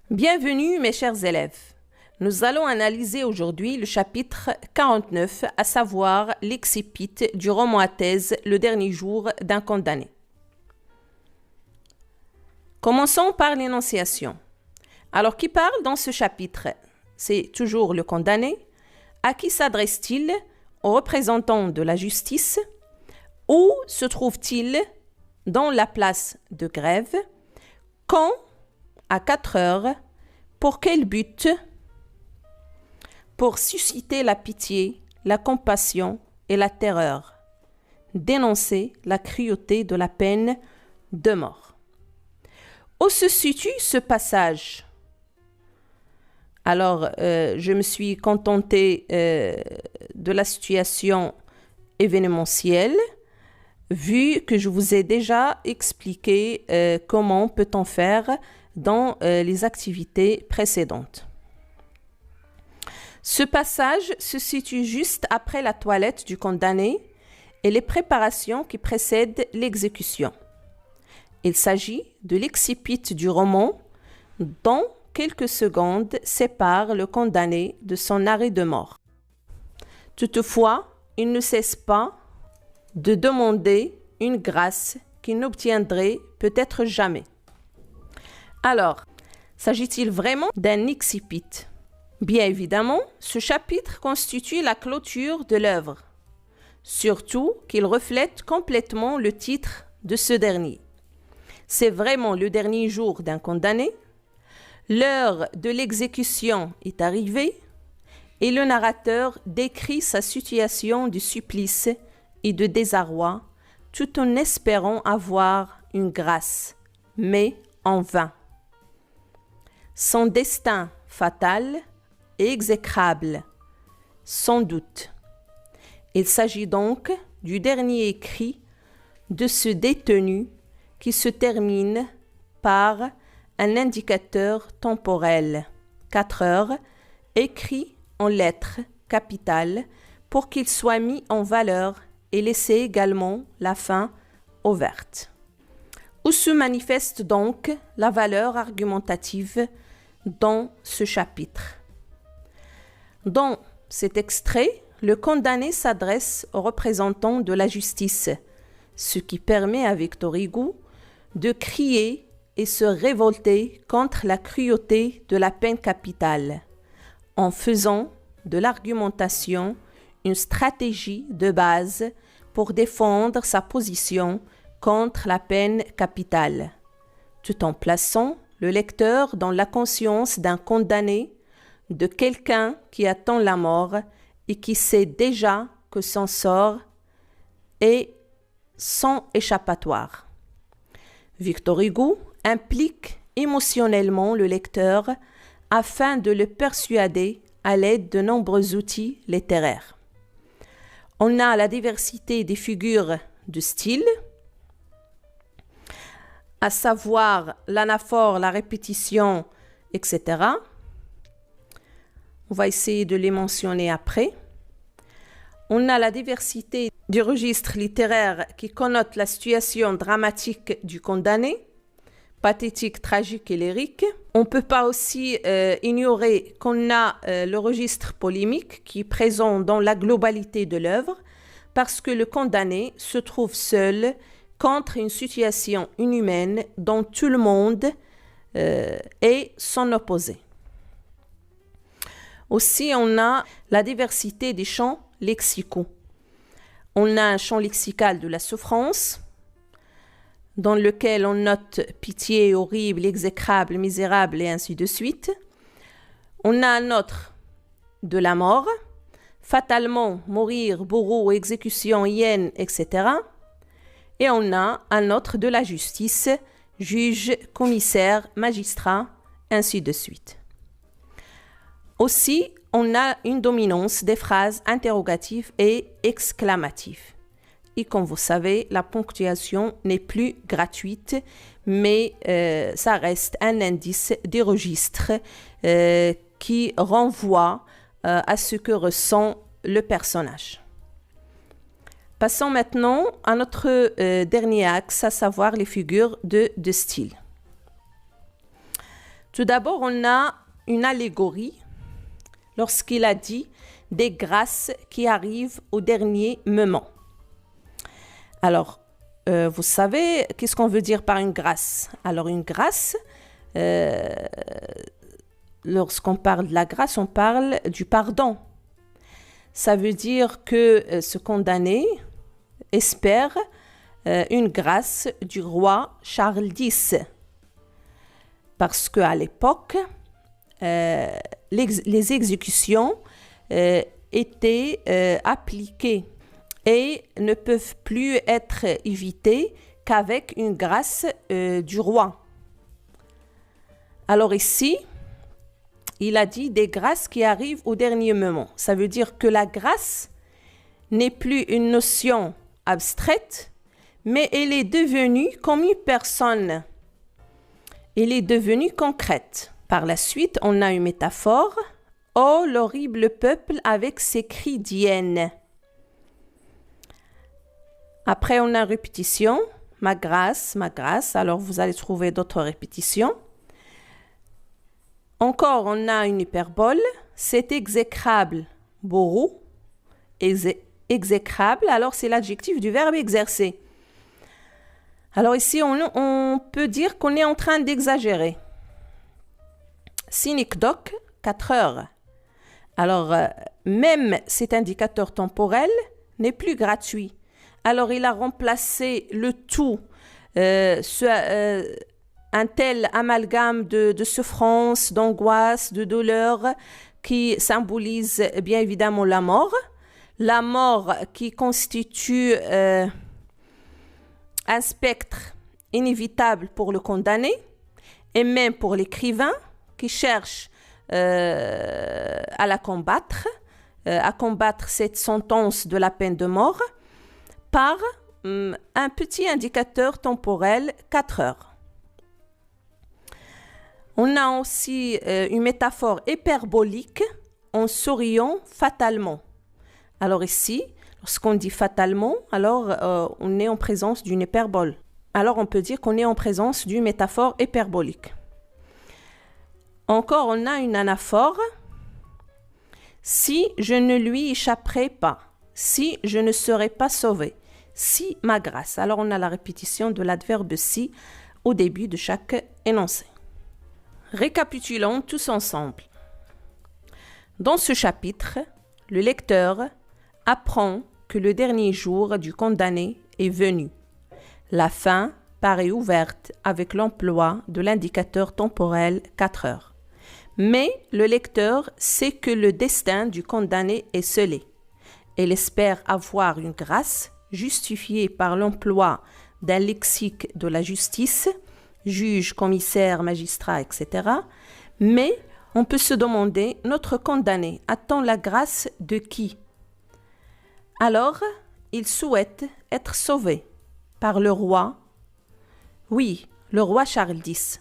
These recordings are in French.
Bienvenue mes chers élèves. Nous allons analyser aujourd'hui le chapitre 49, à savoir l'excipit du roman à thèse Le dernier jour d'un condamné. Commençons par l'énonciation. Alors, qui parle dans ce chapitre? C'est toujours le condamné. À qui s'adresse-t-il? Aux représentants de la justice. Où se trouve-t-il? Dans la place de grève. Quand? À 4 heures. Pour quel but? Pour susciter la pitié, la compassion et la terreur. Dénoncer la cruauté de la peine de mort. Où se situe ce passage? Alors, je me suis contentée de la situation événementielle, vu que je vous ai déjà expliqué comment peut-on faire dans les activités précédentes. Ce passage se situe juste après la toilette du condamné et les préparations qui précèdent l'exécution. Il s'agit de l'excipit du roman dont quelques secondes séparent le condamné de son arrêt de mort. Toutefois, il ne cesse pas de demander une grâce qu'il n'obtiendrait peut-être jamais. Alors, s'agit-il vraiment d'un excipit? Bien évidemment, ce chapitre constitue la clôture de l'œuvre, surtout qu'il reflète complètement le titre de ce dernier. C'est vraiment le dernier jour d'un condamné. L'heure de l'exécution est arrivée et le narrateur décrit sa situation de supplice et de désarroi tout en espérant avoir une grâce, mais en vain. Son destin fatal et exécrable, sans doute. Il s'agit donc du dernier écrit de ce détenu qui se termine par un indicateur temporel, 4 heures, écrit en lettres capitales pour qu'il soit mis en valeur et laisser également la fin ouverte. Où se manifeste donc la valeur argumentative dans ce chapitre? Dans cet extrait, le condamné s'adresse aux représentants de la justice, ce qui permet à Victor Hugo de crier et se révolter contre la cruauté de la peine capitale, en faisant de l'argumentation une stratégie de base pour défendre sa position contre la peine capitale, tout en plaçant le lecteur dans la conscience d'un condamné, de quelqu'un qui attend la mort et qui sait déjà que son sort est sans échappatoire. Victor Hugo implique émotionnellement le lecteur afin de le persuader à l'aide de nombreux outils littéraires. On a la diversité des figures de style, à savoir l'anaphore, la répétition, etc. On va essayer de les mentionner après. On a la diversité des registres littéraires qui connotent la situation dramatique du condamné, pathétique, tragique et lyrique. On ne peut pas aussi ignorer qu'on a le registre polémique qui est présent dans la globalité de l'œuvre parce que le condamné se trouve seul contre une situation inhumaine dont tout le monde est son opposé. Aussi, on a la diversité des champs lexicaux. On a un champ lexical de la souffrance, dans lequel on note pitié, horrible, exécrable, misérable et ainsi de suite. On a un autre de la mort, fatalement, mourir, bourreau, exécution, hyène, etc. Et on a un autre de la justice, juge, commissaire, magistrat, ainsi de suite. Aussi, on a une dominance des phrases interrogatives et exclamatives. Et comme vous savez, la ponctuation n'est plus gratuite, mais ça reste un indice des registres qui renvoie à ce que ressent le personnage. Passons maintenant à notre dernier axe, à savoir les figures de style. Tout d'abord, on a une allégorie lorsqu'il a dit des grâces qui arrivent au dernier moment. Alors, vous savez, qu'est-ce qu'on veut dire par une grâce? Alors, une grâce, lorsqu'on parle de la grâce, on parle du pardon. Ça veut dire que ce condamné espère une grâce du roi Charles X. Parce qu'à l'époque, les exécutions étaient appliquées et ne peuvent plus être évitées qu'avec une grâce du roi. Alors ici, il a dit des grâces qui arrivent au dernier moment. Ça veut dire que la grâce n'est plus une notion abstraite, mais elle est devenue comme une personne. Elle est devenue concrète. Par la suite, on a une métaphore. « Oh, l'horrible peuple avec ses cris d'hyène ». Après, on a une répétition. « Ma grâce, ma grâce ». Alors, vous allez trouver d'autres répétitions. Encore, on a une hyperbole. « C'est exécrable ». Borou. Exécrable, alors c'est l'adjectif du verbe exercer. Alors ici, on peut dire qu'on est en train d'exagérer. Synecdoque, 4 heures. Alors, même cet indicateur temporel n'est plus gratuit. Alors, il a remplacé le tout, un tel amalgame de souffrance, d'angoisse, de douleur qui symbolise bien évidemment la mort. La mort qui constitue un spectre inévitable pour le condamné et même pour l'écrivain qui cherche à la combattre, à combattre cette sentence de la peine de mort par un petit indicateur temporel 4 heures. On a aussi une métaphore hyperbolique en souriant fatalement. Alors ici, lorsqu'on dit fatalement, alors on est en présence d'une hyperbole. Alors on peut dire qu'on est en présence d'une métaphore hyperbolique. Encore, on a une anaphore. Si je ne lui échapperai pas, si je ne serai pas sauvé, si ma grâce. Alors on a la répétition de l'adverbe si au début de chaque énoncé. Récapitulons tous ensemble. Dans ce chapitre, le lecteur apprend que le dernier jour du condamné est venu. La fin paraît ouverte avec l'emploi de l'indicateur temporel 4 heures. Mais le lecteur sait que le destin du condamné est scellé. Il espère avoir une grâce justifiée par l'emploi d'un lexique de la justice, juge, commissaire, magistrat, etc. Mais on peut se demander, notre condamné attend la grâce de qui? Alors, il souhaite être sauvé par le roi. Oui, le roi Charles X.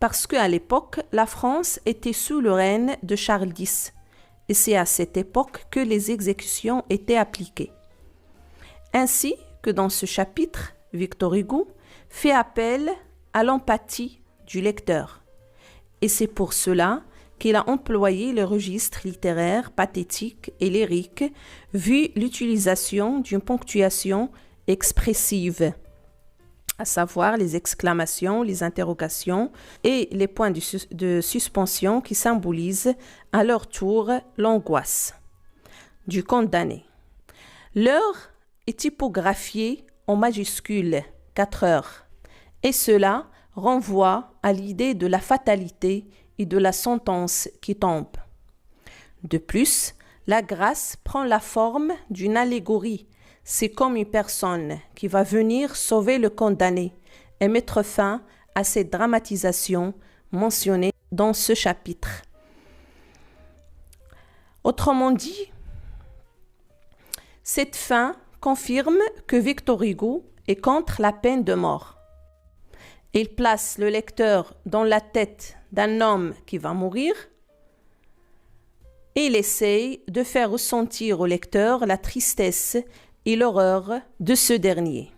Parce qu'à l'époque, la France était sous le règne de Charles X. Et c'est à cette époque que les exécutions étaient appliquées. Ainsi que dans ce chapitre, Victor Hugo fait appel à l'empathie du lecteur. Et c'est pour cela qu'il a employé le registre littéraire, pathétique et lyrique, vu l'utilisation d'une ponctuation expressive, à savoir les exclamations, les interrogations et les points de suspension qui symbolisent à leur tour l'angoisse du condamné. L'heure est typographiée en majuscules 4 heures, et cela renvoie à l'idée de la fatalité et de la sentence qui tombe. De plus, la grâce prend la forme d'une allégorie. C'est comme une personne qui va venir sauver le condamné et mettre fin à cette dramatisation mentionnée dans ce chapitre. Autrement dit, cette fin confirme que Victor Hugo est contre la peine de mort. Il place le lecteur dans la tête d'un homme qui va mourir et il essaye de faire ressentir au lecteur la tristesse et l'horreur de ce dernier.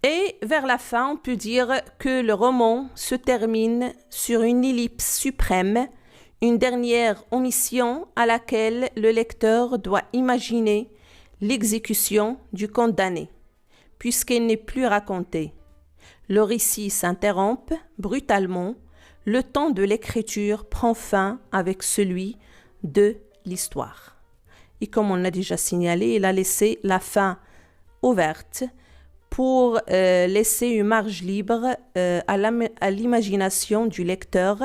Et vers la fin, on peut dire que le roman se termine sur une ellipse suprême, une dernière omission à laquelle le lecteur doit imaginer l'exécution du condamné, puisqu'elle n'est plus racontée. Le récit s'interrompt brutalement, le temps de l'écriture prend fin avec celui de l'histoire. Et comme on l'a déjà signalé, il a laissé la fin ouverte pour laisser une marge libre à l'imagination du lecteur.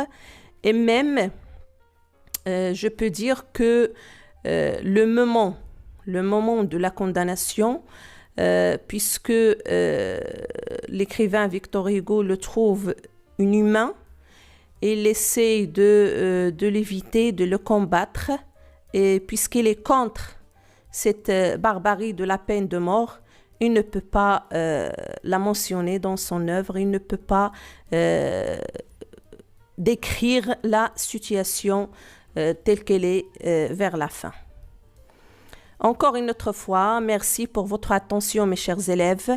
Et même, je peux dire que le moment de la condamnation, puisque l'écrivain Victor Hugo le trouve inhumain, et il essaie de l'éviter, de le combattre, et puisqu'il est contre cette barbarie de la peine de mort, il ne peut pas la mentionner dans son œuvre, il ne peut pas décrire la situation telle qu'elle est vers la fin. Encore une autre fois, merci pour votre attention, mes chers élèves,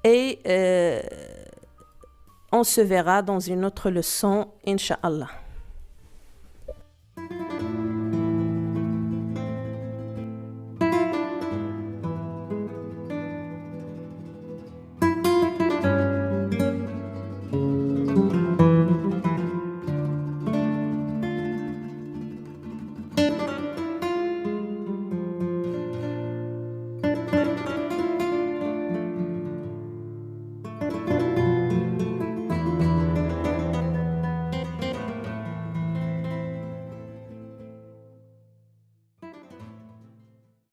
et on se verra dans une autre leçon, Inch'Allah.